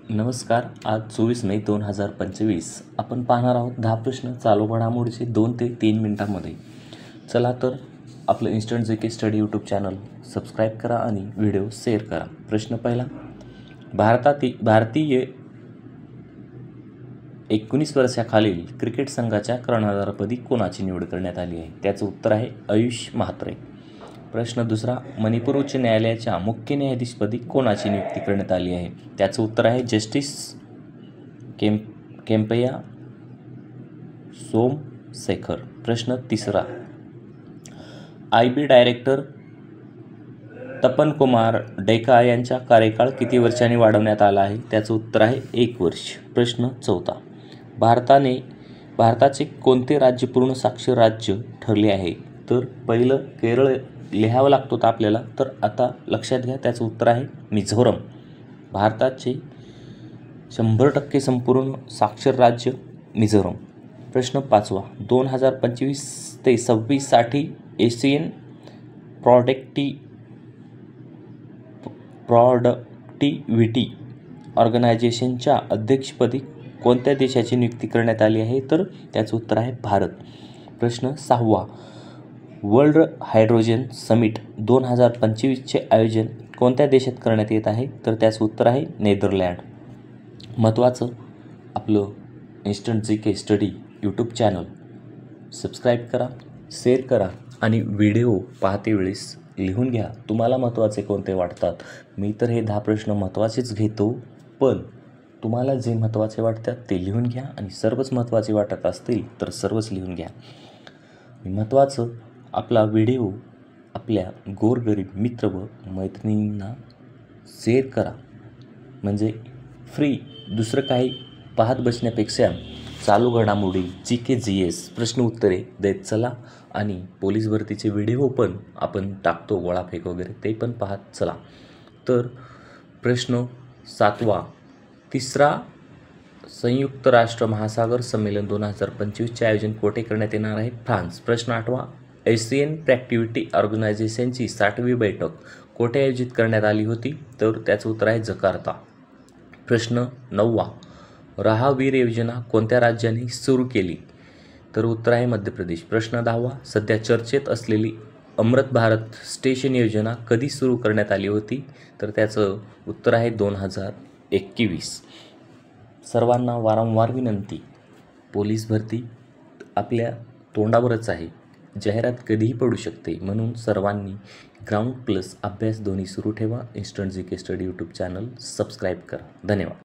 नमस्कार. आज 24 मे 2025 आपण पाहणार आहोत 10 प्रश्न चालू घडामोडीचे 2 ते 3 मिनिटांमध्ये. चला तर आपलं instant GK study YouTube channel subscribe करा आणि व्हिडिओ शेअर करा. प्रश्न पहिला, भारतीय 19 वर्षाखालील क्रिकेट संघाच्या कर्णधारपदी कोणाची निवड करण्यात आली आहे? त्याचं उत्तर आहे आयुष म्हात्रे. प्रश्न दुसरा, मणिपूर उच्च न्यायालयाच्या मुख्य न्यायाधीशपदी कोणाची नियुक्ती करण्यात आली आहे? त्याचं उत्तर आहे जस्टिस केम्पैया सोमशेखर. प्रश्न तिसरा, IB डायरेक्टर तपन कुमार डेका यांचा कार्यकाळ किती वर्षांनी वाढवण्यात आला आहे? त्याचं उत्तर आहे 1 वर्ष. प्रश्न चौथा, भारताचे कोणते राज्य पूर्ण साक्षर राज्य ठरले आहे? तर पहिलं केरळ लिहावं लागतो तर आपल्याला, तर आता लक्षात घ्या, त्याचं उत्तर आहे मिझोरम. भारताचे 100% संपूर्ण साक्षर राज्य मिझोरम. प्रश्न पाचवा, 2025 ते 26 साठी एशियन प्रॉडक्टिव्हिटी ऑर्गनायझेशनच्या अध्यक्षपदी कोणत्या देशाची नियुक्ती करण्यात आली आहे? तर त्याचं उत्तर आहे भारत. प्रश्न सहावा, वर्ल्ड हायड्रोजन समिट 2025चे आयोजन कोणत्या देशात करण्यात येत आहे? तर त्याचं उत्तर आहे नेदरलँड. महत्त्वाचं, आपलं instant GK study YouTube channel subscribe करा, शेअर करा आणि व्हिडिओ पाहते वेळेस लिहून घ्या तुम्हाला महत्त्वाचे कोणते वाटतात. मी तर हे 10 प्रश्न महत्त्वाचेच घेतो, पण तुम्हाला जे महत्त्वाचे वाटतात ते लिहून घ्या आणि सर्वच महत्त्वाचे वाटत असतील तर सर्वच लिहून घ्या. महत्त्वाचं, आपला व्हिडिओ आपल्या गोरगरीब मित्र व मैत्रिणींना शेअर करा. म्हणजे फ्री दुसरं काही पाहत बसण्यापेक्षा चालू घडामोडी, GK GS प्रश्न उत्तरे देत चला आणि पोलीस भरतीचे व्हिडिओ पण आपण टाकतो, गोळाफेक वगैरे, ते पण पाहत चला. तर प्रश्न सातवा, तिसरा संयुक्त राष्ट्र महासागर संमेलन 2025चे आयोजन कोठे करण्यात येणार आहे? फ्रान्स. प्रश्न आठवा, एशियन प्रॉडक्टिव्हिटी ऑर्गनायझेशनची 60वी बैठक कोठे आयोजित करण्यात आली होती? तर त्याचं उत्तर आहे जकार्ता. प्रश्न नववा, राहावीर योजना कोणत्या राज्याने सुरू केली? तर उत्तर आहे मध्य प्रदेश. प्रश्न 10वा, सध्या चर्चेत असलेली अमृत भारत स्टेशन योजना कधी सुरू करण्यात आली होती? तर त्याचं उत्तर आहे 2021. सर्वांना वारंवार विनंती, पोलीस भरती आपल्या तोंडावरच आहे, जाहिरात कधीही पडू शकते, म्हणून सर्वांनी ग्राउंड प्लस अभ्यास दोन्ही सुरू ठेवा. Instant GK study YouTube channel subscribe करा. धन्यवाद.